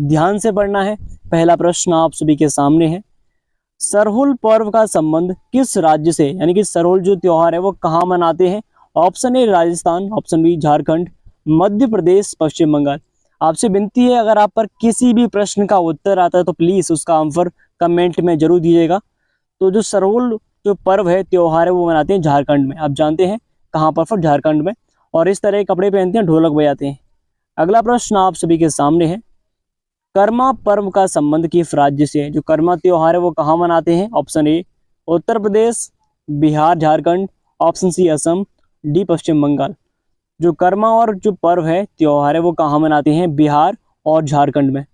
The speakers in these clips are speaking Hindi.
ध्यान से पढ़ना है। पहला प्रश्न आप सभी के सामने है, सरहुल पर्व का संबंध किस राज्य से, यानी कि सरहुल जो त्योहार है वो कहाँ मनाते हैं? Option A Rajasthan, option B Jharkhand, Madhya Pradesh, Paschim Bangal. आपसे विनती है, अगर आप पर किसी भी प्रश्न का उत्तर आता है तो प्लीज उसका आंसर कमेंट में जरूर दीजिएगा। तो जो सरहुल जो पर्व है, त्योहार है, वो मनाते हैं झारखंड में। आप जानते हैं कहाँ पर? झारखंड में। और इस तरह के कपड़े पहनते हैं, ढोलक बजाते हैं। अगला प्रश्न आप सभी के सामने है, कर्मा पर्व का संबंध किस राज्य से है? जो कर्मा त्योहार है वो कहाँ मनाते हैं? Option A Uttar Pradesh, Bihar, Jharkhand, option C Assam, D Paschim Bangal. जो कर्मा और जो पर्व है, त्योहार है, वो कहाँ मनाते हैं? बिहार और झारखंड में।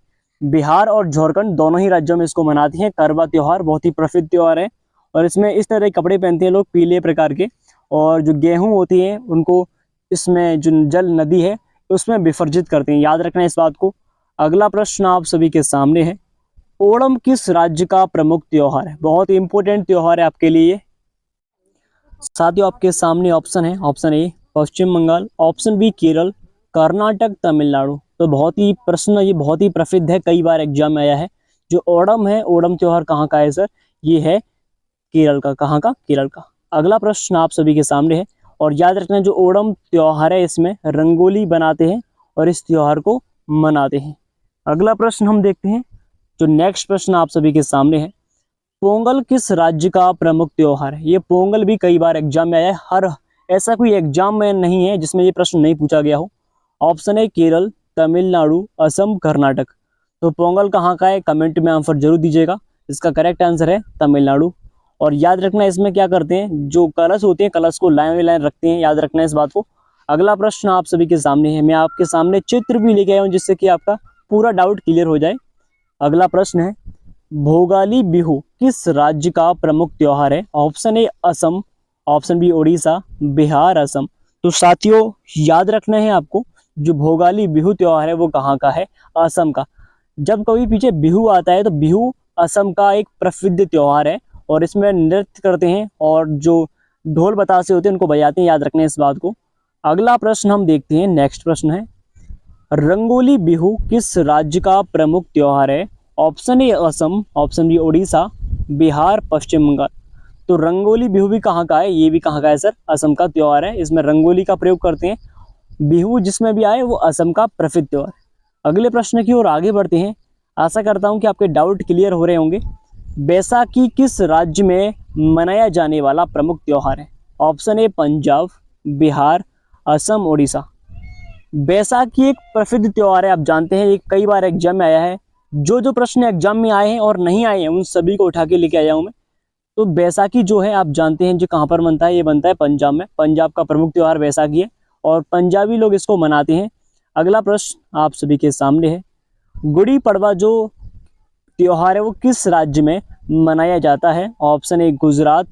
बिहार और झारखंड दोनों ही राज्यों में इसको मनाते हैं। करवा त्योहार बहुत ही प्रसिद्ध त्योहार है और इसमें इस तरह के कपड़े पहनते हैं लोग, पीले प्रकार के, और जो गेहूं होती है उनको इसमें जो जल नदी है उसमें विसर्जित करते हैं। याद रखना इस बात को। अगला प्रश्न आप सभी के सामने है, ओणम किस राज्य का प्रमुख त्योहार है? बहुत ही इंपॉर्टेंट त्योहार है आपके लिए। साथियों आपके सामने ऑप्शन है, option A Paschim Bangal, option B Kerala, Karnataka, Tamilnadu. तो बहुत ही प्रश्न ये बहुत ही प्रसिद्ध है, कई बार एग्जाम में आया है। जो ओणम है, ओणम त्योहार कहाँ का है सर? ये है केरल का। कहाँ का? केरल का। अगला प्रश्न आप सभी के सामने है, और याद रखना जो ओणम त्योहार है इसमें रंगोली बनाते हैं और इस त्योहार को मनाते हैं। अगला प्रश्न हम देखते हैं, जो नेक्स्ट प्रश्न आप सभी के सामने है, पोंगल किस राज्य का प्रमुख त्योहार है? ये पोंगल भी कई बार एग्जाम में आया है, हर ऐसा कोई एग्जाम में नहीं है जिसमें ये प्रश्न नहीं पूछा गया हो। ऑप्शन है केरल, तमिलनाडु, असम, कर्नाटक। तो पोंगल कहाँ का है? कमेंट में आंसर जरूर दीजिएगा। इसका करेक्ट आंसर है तमिलनाडु। और याद रखना इसमें क्या करते हैं, जो कलश होते हैं कलश को लाइन लाइन रखते हैं, याद रखना इस बात को। अगला प्रश्न आप सभी के सामने है, मैं आपके सामने चित्र भी लेके आया हूँ जिससे कि आपका पूरा डाउट क्लियर हो जाए। अगला प्रश्न है, भोगाली बिहू किस राज्य का प्रमुख त्योहार है? Option A Assam, option B Orissa, Bihar, Assam. तो साथियों याद रखना है आपको, जो भोगाली बिहू त्योहार है वो कहाँ का है? असम का। जब कभी पीछे बिहू आता है तो बिहू असम का एक प्रसिद्ध त्योहार है और इसमें नृत्य करते हैं और जो ढोल बतासे होते हैं उनको बजाते हैं, याद रखना है इस बात को। अगला प्रश्न हम देखते हैं, नेक्स्ट प्रश्न है, रंगोली बिहू किस राज्य का प्रमुख त्योहार है? Option A Assam, option B Orissa, Bihar, Paschim Bangal. तो रंगोली बिहू भी कहाँ का है? ये भी कहाँ का है सर? असम का त्योहार है। इसमें रंगोली का प्रयोग करते हैं। बिहू जिसमें भी आए वो असम का प्रसिद्ध त्योहार है। अगले प्रश्न की ओर आगे बढ़ते हैं। आशा करता हूँ कि आपके डाउट क्लियर हो रहे होंगे। बैसाखी किस राज्य में मनाया जाने वाला प्रमुख त्योहार है? Option A Punjab, Bihar, Assam, Orissa. बैसाखी एक प्रसिद्ध त्योहार है, आप जानते हैं, ये कई बार एग्जाम में आया है। जो प्रश्न एग्जाम में आए हैं और नहीं आए हैं उन सभी को उठा के लेके आया हूँ मैं। तो बैसाखी जो है आप जानते हैं जो कहाँ पर बनता है, ये बनता है पंजाब में। पंजाब का प्रमुख त्योहार बैसाखी है और पंजाबी लोग इसको मनाते हैं। अगला प्रश्न आप सभी के सामने है, गुड़ी पड़वा जो त्योहार है वो किस राज्य में मनाया जाता है? ऑप्शन ए गुजरात,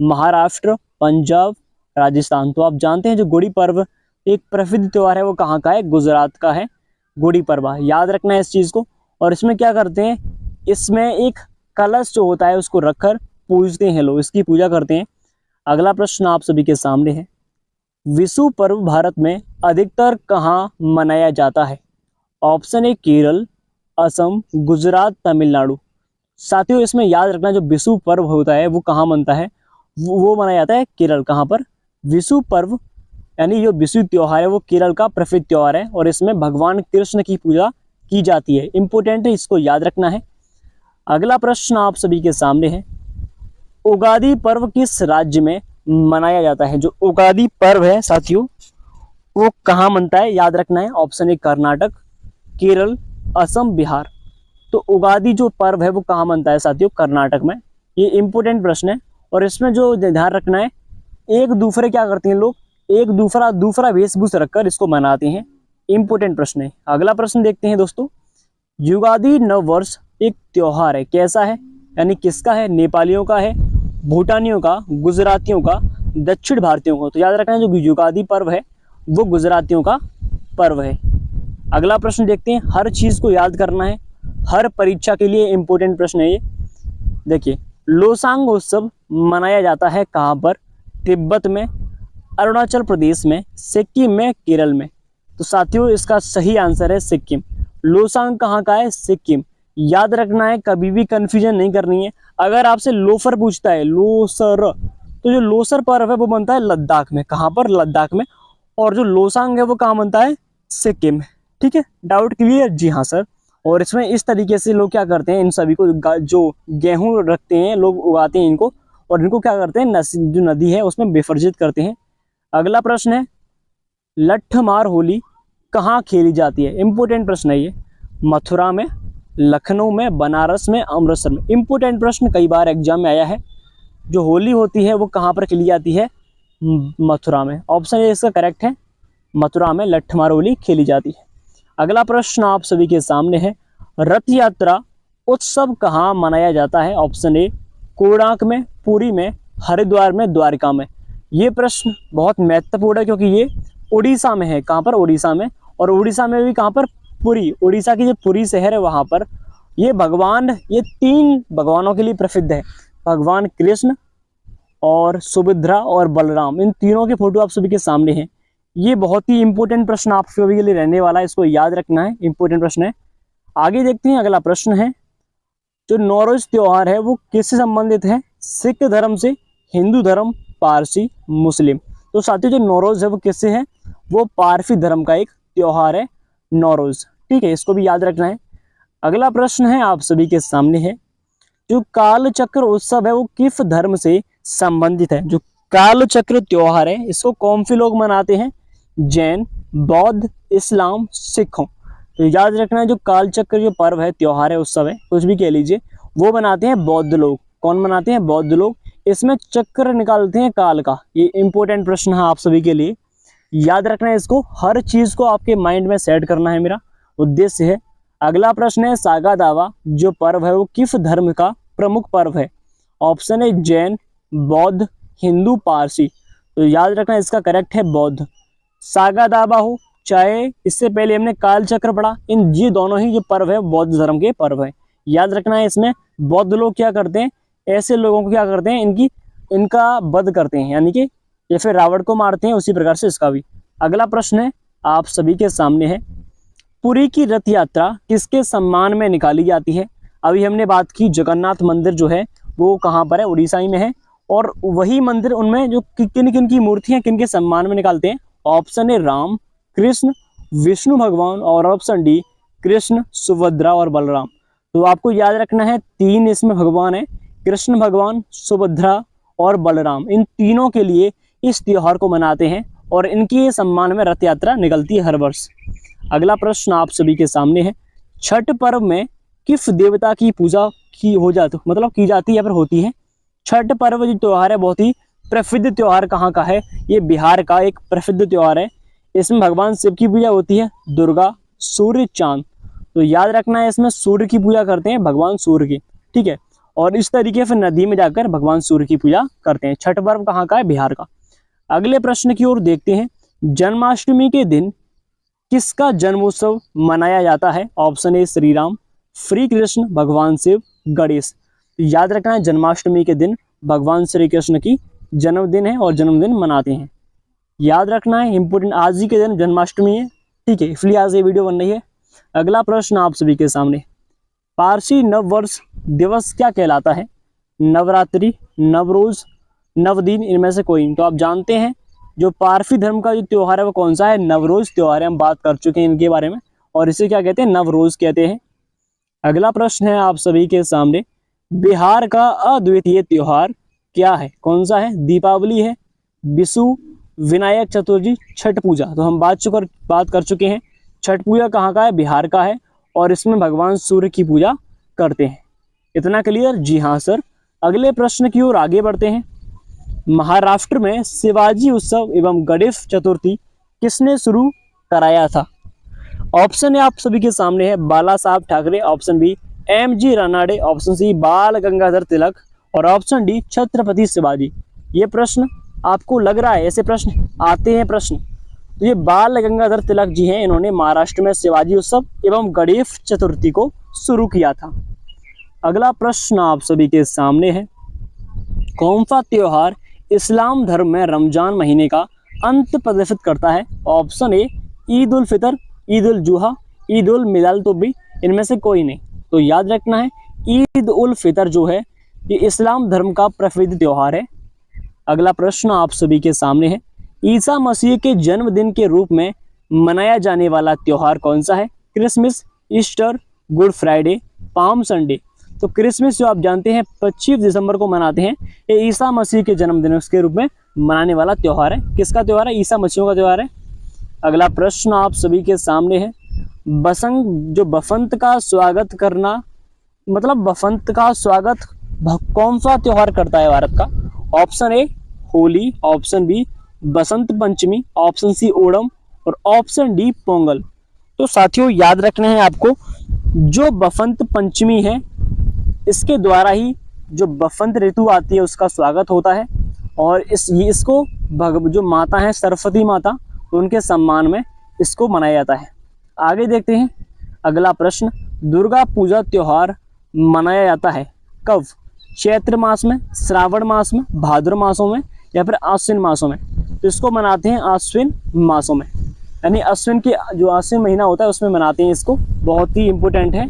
महाराष्ट्र, पंजाब, राजस्थान। तो आप जानते हैं जो गुड़ी पर्व एक प्रसिद्ध त्योहार है वो कहाँ का है? गुजरात का है गुड़ी पड़वा। याद रखना है इस चीज़ को। और इसमें क्या करते हैं, इसमें एक कलश जो होता है उसको रखकर पूजते हैं लोग, इसकी पूजा करते हैं। अगला प्रश्न आप सभी के सामने है, विशु पर्व भारत में अधिकतर कहाँ मनाया जाता है? ऑप्शन ए केरल, असम, गुजरात, तमिलनाडु। साथियों इसमें याद रखना जो विशु पर्व होता है वो कहाँ मनता है? वो मनाया जाता है केरल। कहाँ पर? विशु पर्व यानी जो विशु त्योहार है वो केरल का प्रसिद्ध त्योहार है और इसमें भगवान कृष्ण की पूजा की जाती है। इंपॉर्टेंट है, इसको याद रखना है। अगला प्रश्न आप सभी के सामने है, उगादी पर्व किस राज्य में मनाया जाता है? जो उगादी पर्व है साथियों वो कहाँ मनता है? याद रखना है। ऑप्शन ए कर्नाटक, केरल, असम, बिहार। तो उगादी जो पर्व है वो कहाँ मनता है साथियों? कर्नाटक में। ये इंपॉर्टेंट प्रश्न है और इसमें जो ध्यान रखना है, एक दूसरे क्या करते हैं लोग, एक दूसरा वेशभूषा रखकर इसको मनाते हैं। इंपॉर्टेंट प्रश्न है। अगला प्रश्न देखते हैं दोस्तों, युगादी नव वर्ष एक त्योहार है, कैसा है? यानी किसका है? नेपालियों का है, भूटानियों का, गुजरातियों का, दक्षिण भारतीयों का। तो याद रखना जो युगादी पर्व है वो गुजरातियों का पर्व है। अगला प्रश्न देखते हैं, हर चीज को याद करना है, हर परीक्षा के लिए इंपॉर्टेंट प्रश्न है ये। देखिए, लोसांग उत्सव मनाया जाता है कहाँ पर? तिब्बत में, अरुणाचल प्रदेश में, सिक्किम में, केरल में। तो साथियों इसका सही आंसर है सिक्किम। लोसांग कहाँ का है? सिक्किम। याद रखना है, कभी भी कंफ्यूजन नहीं करनी है। अगर आपसे लोफर पूछता है, लोसर, तो जो लोसर पर्व है वो बनता है लद्दाख में। कहाँ पर? लद्दाख में। और जो लोसांग है वो कहाँ बनता है? सिक्किम में। ठीक है, डाउट क्लियर? जी हाँ सर। और इसमें इस तरीके से लोग क्या करते हैं, इन सभी को जो गेहूं रखते हैं लोग, उगाते हैं इनको, और इनको क्या करते हैं, जो नदी है उसमें विसर्जित करते हैं। अगला प्रश्न है, लट्ठमार होली कहाँ खेली जाती है? इंपोर्टेंट प्रश्न है ये। मथुरा में, लखनऊ में, बनारस में, अमृतसर में। इंपोर्टेंट प्रश्न, कई बार एग्जाम में आया है। जो होली होती है वो कहाँ पर खेली जाती है? मथुरा में। ऑप्शन ए इसका करेक्ट है, मथुरा में लट्ठमार होली खेली जाती है। अगला प्रश्न आप सभी के सामने है, रथ यात्रा उत्सव कहाँ मनाया जाता है? ऑप्शन ए कोणार्क में, पुरी में, हरिद्वार में, द्वारका में। ये प्रश्न बहुत महत्वपूर्ण है क्योंकि ये उड़ीसा में है। कहाँ पर? उड़ीसा में। और उड़ीसा में भी कहाँ पर? पुरी। उड़ीसा की जो पुरी शहर है वहाँ पर ये 3 भगवानों के लिए प्रसिद्ध है। भगवान कृष्ण और सुभद्रा और बलराम, इन तीनों के फोटो आप सभी के सामने हैं। ये बहुत ही इंपॉर्टेंट प्रश्न आप सभी के लिए रहने वाला है, इसको याद रखना है, इंपॉर्टेंट प्रश्न है। आगे देखते हैं, अगला प्रश्न है, जो नौरोज त्योहार है वो किससे संबंधित है? सिख धर्म से, हिंदू धर्म, पारसी, मुस्लिम। तो साथियों जो नौरोज है वो किससे है? वो पारसी धर्म का एक त्योहार है नौरोज। ठीक है, इसको भी याद रखना है। अगला प्रश्न है आप सभी के सामने है, जो कालचक्र उत्सव है वो किस धर्म से संबंधित है? जो कालचक्र त्योहार है इसको कौन से लोग मनाते हैं? जैन, बौद्ध, इस्लाम, सिखों। तो याद रखना है, जो कालचक्र जो पर्व है, त्योहार है, उत्सव है, कुछ भी कह लीजिए, वो बनाते हैं बौद्ध लोग। कौन बनाते हैं? बौद्ध लोग। इसमें चक्र निकालते हैं काल का। ये इंपॉर्टेंट प्रश्न है आप सभी के लिए, याद रखना है इसको। हर चीज को आपके माइंड में सेट करना है, मेरा उद्देश्य है। अगला प्रश्न है, सागा दावा जो पर्व है वो किस धर्म का प्रमुख पर्व है? ऑप्शन है जैन, बौद्ध, हिंदू, पारसी। तो याद रखना इसका करेक्ट है बौद्ध। सागा दावा हो चाहे इससे पहले हमने कालचक्र पढ़ा, इन ये दोनों ही जो पर्व है बौद्ध धर्म के पर्व है। याद रखना है, इसमें बौद्ध लोग क्या करते हैं, ऐसे लोगों को क्या करते हैं, इनका वध करते हैं, यानी कि या फिर रावण को मारते हैं, उसी प्रकार से इसका भी। अगला प्रश्न है आप सभी के सामने है, पुरी की रथ यात्रा किसके सम्मान में निकाली जाती है? अभी हमने बात की जगन्नाथ मंदिर जो है वो कहाँ पर है? उड़ीसा ही में है। और वही मंदिर, उनमें जो किन किन की मूर्तियां किन के सम्मान में निकालते हैं? ऑप्शन ए राम, कृष्ण, विष्णु भगवान, और ऑप्शन डी कृष्ण, सुभद्रा और बलराम। तो आपको याद रखना है 3 इसमें भगवान है, कृष्ण भगवान, सुभद्रा और बलराम। इन तीनों के लिए इस त्योहार को मनाते हैं और इनके सम्मान में रथ यात्रा निकलती है हर वर्ष। अगला प्रश्न आप सभी के सामने है, छठ पर्व में किस देवता की पूजा की जाती है या फिर होती है? छठ पर्व जो त्योहार है बहुत ही प्रसिद्ध त्योहार कहाँ का है? ये बिहार का एक प्रसिद्ध त्योहार है। इसमें भगवान शिव की पूजा होती है, दुर्गा, सूर्य, चांद। तो याद रखना है, इसमें सूर्य की पूजा करते हैं, भगवान सूर्य की। ठीक है, और इस तरीके से नदी में जाकर भगवान सूर्य की पूजा करते हैं। छठ पर्व कहाँ का है? बिहार का। अगले प्रश्न की ओर देखते हैं, जन्माष्टमी के दिन किसका जन्मोत्सव मनाया जाता है? ऑप्शन ए श्री राम, श्री कृष्ण, भगवान शिव, गणेश। तो याद रखना है, जन्माष्टमी के दिन भगवान श्री कृष्ण की जन्मदिन है और जन्मदिन मनाते हैं। याद रखना है, इंपोर्टेंट, आज ही के दिन जन्माष्टमी है। ठीक है, इसलिए आज ये वीडियो बन रही है। अगला प्रश्न आप सभी के सामने, पारसी नववर्ष दिवस क्या कहलाता है? नवरात्रि, नवरोज, नवदीन, इनमें से कोई नहीं। तो आप जानते हैं जो पारसी धर्म का जो त्योहार है वो कौन सा है? नवरोज त्योहार है। हम बात कर चुके हैं इनके बारे में, और इसे क्या कहते हैं? नवरोज कहते हैं। अगला प्रश्न है आप सभी के सामने, बिहार का अद्वितीय त्योहार क्या है? कौन सा है? दीपावली है, विशु, विनायक चतुर्थी, छठ पूजा। तो हम बात कर चुके हैं, छठ पूजा कहाँ का है? बिहार का है, और इसमें भगवान सूर्य की पूजा करते हैं। इतना क्लियर? जी हाँ सर। अगले प्रश्न की ओर आगे बढ़ते हैं, महाराष्ट्र में शिवाजी उत्सव एवं गणेश चतुर्थी किसने शुरू कराया था? ऑप्शन है आप सभी के सामने है, Bala Saheb Thackeray, option B MG Ranade, option C Bal Gangadhar तिलक, और ऑप्शन डी छत्रपति शिवाजी। ये प्रश्न आपको लग रहा है ऐसे प्रश्न आते हैं प्रश्न, तो ये बाल गंगाधर तिलक जी हैं, इन्होंने महाराष्ट्र में शिवाजी उत्सव एवं गणेश चतुर्थी को शुरू किया था। अगला प्रश्न आप सभी के सामने है, कौन सा त्योहार इस्लाम धर्म में रमजान महीने का अंत प्रदर्शित करता है? ऑप्शन ए ईद उल फितर, ईद उल जुहा, ईद उल मिलाल तो भी इनमें से कोई नहीं। तो याद रखना है ईद उल फितर जो है ये इस्लाम धर्म का प्रसिद्ध त्यौहार है। अगला प्रश्न आप सभी के सामने है, ईसा मसीह के जन्मदिन के रूप में मनाया जाने वाला त्यौहार कौन सा है? Christmas, Easter, good Friday, palm Sunday. तो क्रिसमस जो आप जानते हैं 25 दिसंबर को मनाते हैं, ये ईसा मसीह के जन्मदिन के रूप में मनाने वाला त्यौहार है। किसका त्यौहार है? ईसा मसीह का त्यौहार है। अगला प्रश्न आप सभी के सामने है, बसंत का स्वागत करना, मतलब बसंत का स्वागत कौन सा त्यौहार करता है भारत का? Option A Holi, option B Basant Panchami, option C Onam और ऑप्शन डी पोंगल। तो साथियों याद रखना है आपको, जो बसंत पंचमी है इसके द्वारा ही जो बसंत ऋतु आती है उसका स्वागत होता है और इसको जो माता है सरस्वती माता, उनके सम्मान में इसको मनाया जाता है। आगे देखते हैं अगला प्रश्न, दुर्गा पूजा त्यौहार मनाया जाता है कब? चैत्र मास में, श्रावण मास में, भाद्र मासों में या फिर आश्विन मासों में? तो इसको मनाते हैं आश्विन मासों में, यानी अश्विन की जो आश्विन महीना होता है उसमें मनाते हैं इसको। बहुत ही इम्पोर्टेंट है।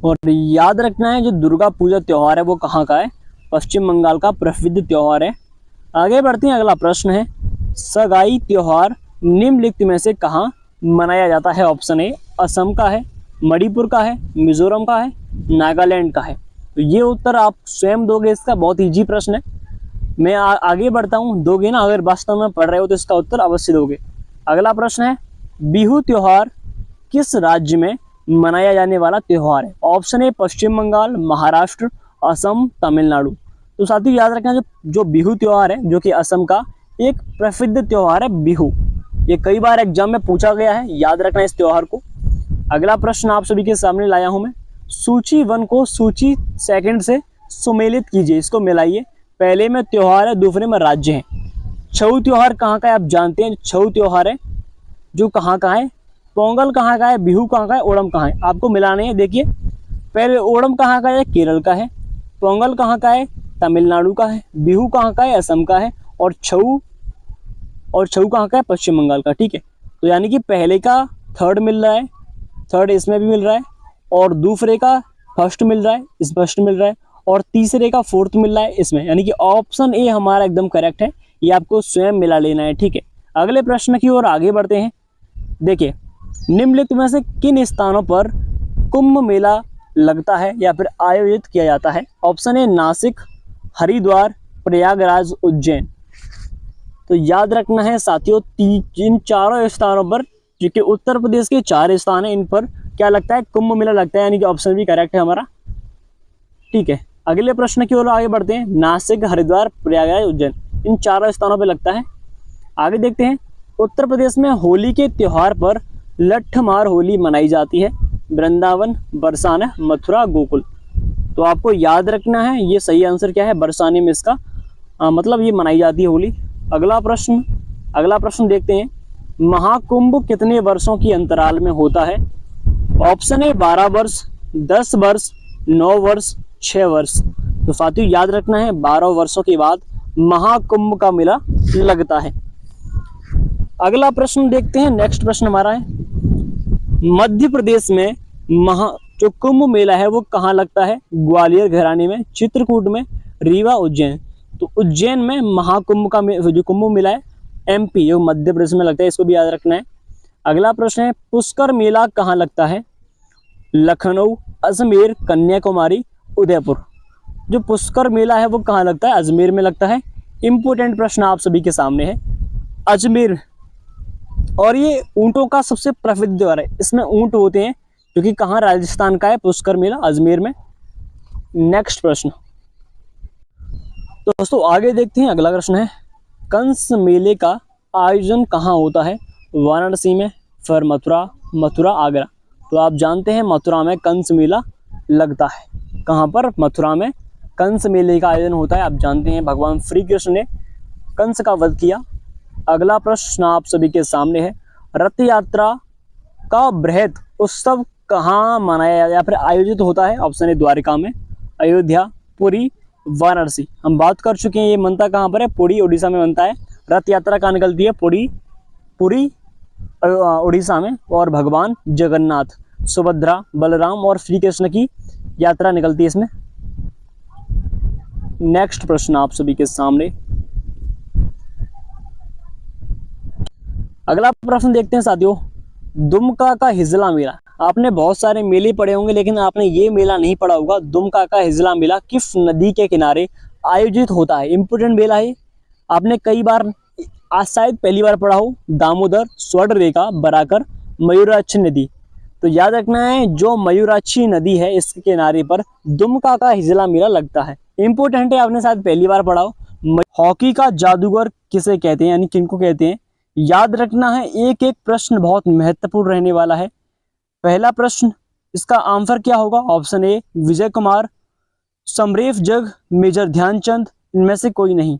और याद रखना है जो दुर्गा पूजा त्यौहार है वो कहाँ का है? पश्चिम बंगाल का प्रसिद्ध त्यौहार है। आगे बढ़ते हैं, अगला प्रश्न है, सगाई त्यौहार निम्नलिखित में से कहाँ मनाया जाता है? ऑप्शन ए असम का है, मणिपुर का है, मिजोरम का है, नागालैंड का है। तो ये उत्तर आप स्वयं दोगे, इसका बहुत ईजी प्रश्न है। मैं आगे बढ़ता हूँ, दोगे ना? अगर वास्तव में पढ़ रहे हो तो इसका उत्तर अवश्य दोगे। अगला प्रश्न है, बिहू त्यौहार किस राज्य में मनाया जाने वाला त्यौहार है? Option A Paschim Bengal, Maharashtra, Assam, Tamil Nadu. तो साथियों याद रखना जो बिहू त्यौहार है जो कि असम का एक प्रसिद्ध त्यौहार है बिहू, ये कई बार एग्जाम में पूछा गया है, याद रखना इस त्यौहार को। अगला प्रश्न आप सभी के सामने लाया हूं मैं, सूची 1 को सूची 2 से सुमेलित कीजिए, इसको मिलाइए। पहले में त्यौहार है, दूसरे में राज्य है। छऊ त्यौहार कहाँ का है? आप जानते हैं छऊ त्यौहार है जो कहाँ का है? पोंगल कहाँ का है, बिहू कहाँ का है, ओणम कहाँ है? आपको मिलाने हैं। देखिए पहले ओणम कहाँ का है? केरल का है। पोंगल कहाँ का है? तमिलनाडु का है। बिहू कहाँ का है? असम का है। और छऊ कहाँ का है? पश्चिम बंगाल का। ठीक है, तो यानी कि पहले का थर्ड मिल रहा है, थर्ड इसमें भी मिल रहा है, और दूसरे का फर्स्ट मिल रहा है, इस फर्स्ट मिल रहा है, और तीसरे का फोर्थ मिल रहा है इसमें, यानी कि ऑप्शन ए हमारा एकदम करेक्ट है। ये आपको स्वयं मिला लेना है। ठीक है, अगले प्रश्न की ओर आगे बढ़ते हैं। देखिए निम्नलिखित में से किन स्थानों पर कुंभ मेला लगता है या फिर आयोजित किया जाता है? ऑप्शन ए नासिक, हरिद्वार, प्रयागराज, उज्जैन। तो याद रखना है साथियों, इन चारों स्थानों पर, जो कि उत्तर प्रदेश के 4 स्थान है, इन पर क्या लगता है? कुंभ मेला लगता है, यानी कि ऑप्शन भी करेक्ट है हमारा। ठीक है, अगले प्रश्न की ओर आगे बढ़ते हैं। नासिक, हरिद्वार, प्रयागराज, उज्जैन, इन 4 स्थानों पर लगता है। आगे देखते हैं, उत्तर प्रदेश में होली के त्यौहार पर लठमार होली मनाई जाती है। वृंदावन, बरसाना, मथुरा, गोकुल। तो आपको याद रखना है ये सही आंसर क्या है? बरसाने में इसका मतलब ये मनाई जाती है होली। अगला प्रश्न देखते हैं, महाकुंभ कितने वर्षों की अंतराल में होता है? ऑप्शन ए 12 वर्ष, 10 वर्ष, 9 वर्ष, 6 वर्ष। तो साथियों याद रखना है 12 वर्षों के बाद महाकुंभ का मेला लगता है। अगला प्रश्न देखते हैं, नेक्स्ट प्रश्न हमारा है, मध्य प्रदेश में जो कुंभ मेला है वो कहाँ लगता है? ग्वालियर घराने में, चित्रकूट में, रीवा, उज्जैन। तो उज्जैन में महाकुंभ का जो कुंभ मेला है एमपी जो मध्य प्रदेश में लगता है, इसको भी याद रखना है। अगला प्रश्न है, पुष्कर मेला कहाँ लगता है? लखनऊ, अजमेर, कन्याकुमारी, उदयपुर। जो पुष्कर मेला है वो कहाँ लगता है? अजमेर में लगता है। इंपोर्टेंट प्रश्न आप सभी के सामने है, अजमेर। और ये ऊंटों का सबसे प्रसिद्ध त्यौहार है, इसमें ऊंट होते हैं, जो कि कहाँ? राजस्थान का है पुष्कर मेला, अजमेर में। नेक्स्ट प्रश्न तो दोस्तों आगे देखते हैं, अगला प्रश्न है, कंस मेले का आयोजन कहाँ होता है? वाराणसी में, फिर मथुरा, आगरा। तो आप जानते हैं मथुरा में कंस मेला लगता है। कहाँ पर? मथुरा में कंस मेले का आयोजन होता है। आप जानते हैं भगवान श्री कृष्ण ने कंस का वध किया। अगला प्रश्न आप सभी के सामने है, रथ यात्रा का बृहद उत्सव कहाँ मनाया या फिर आयोजित होता है? ऑप्शन है द्वारिका में, अयोध्या, पुरी, वाराणसी। हम बात कर चुके हैं ये मनता कहाँ पर है? पुरी, उड़ीसा में बनता है। रथ यात्रा कहाँ निकलती है? पुरी उड़ीसा में, और भगवान जगन्नाथ, सुभद्रा, बलराम और श्री कृष्ण की यात्रा निकलती है इसमें। नेक्स्ट प्रश्न आप सभी के सामने, अगला प्रश्न देखते हैं साथियों। दुमका का हिजला मेला, आपने बहुत सारे मेले पढ़े होंगे लेकिन आपने ये मेला नहीं पढ़ा होगा। दुमका का हिजला मेला किस नदी के किनारे आयोजित होता है? इंपोर्टेंट मेला है, आपने कई बार, आज शायद पहली बार पढ़ा हो। दामोदर, स्वर्णरेखा, बराकर, मयूराक्षी नदी। तो याद रखना है, जो मयूराक्षी नदी है इसके किनारे पर दुमका का हिजला मेला लगता है। इंपोर्टेंट है, आपने शायद पहली बार पढ़ा हो। हॉकी का जादूगर किसे कहते हैं, यानी किनको कहते हैं? याद रखना है, एक एक प्रश्न बहुत महत्वपूर्ण रहने वाला है। पहला प्रश्न, इसका आंसर क्या होगा? Option A Vijay Kumar, Samresh Jung, Major Dhyanchand, इनमें से कोई नहीं।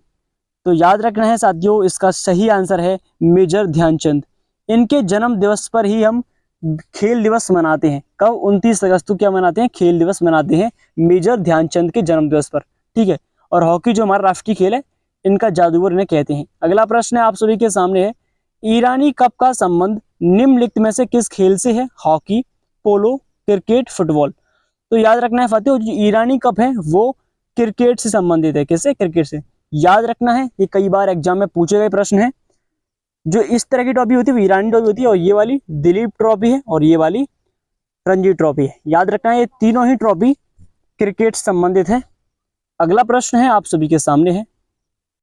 तो याद रखना है साथियों, इसका सही आंसर है मेजर ध्यानचंद। इनके जन्म दिवस पर ही हम खेल दिवस मनाते हैं। कब? 29 अगस्त को क्या मनाते हैं? खेल दिवस मनाते हैं मेजर ध्यानचंद के जन्म दिवस पर, ठीक है। और हॉकी जो हमारा राष्ट्रीय खेल है, इनका जादूगर इन्हें कहते हैं। अगला प्रश्न है आप सभी के सामने है, ईरानी कप का संबंध निम्नलिखित में से किस खेल से है? हॉकी, पोलो, क्रिकेट, फुटबॉल। तो याद रखना है साथियों, जो ईरानी कप है वो क्रिकेट से संबंधित है। किससे? क्रिकेट से। याद रखना है, ये कई बार एग्जाम में पूछे गए प्रश्न है। जो इस तरह की ट्रॉफी होती है वो ईरानी ट्रॉफी होती है, और ये वाली दिलीप ट्रॉफी है, और ये वाली रणजी ट्रॉफी है। याद रखना है, ये तीनों ही ट्रॉफी क्रिकेट से संबंधित है। अगला प्रश्न है आप सभी के सामने है,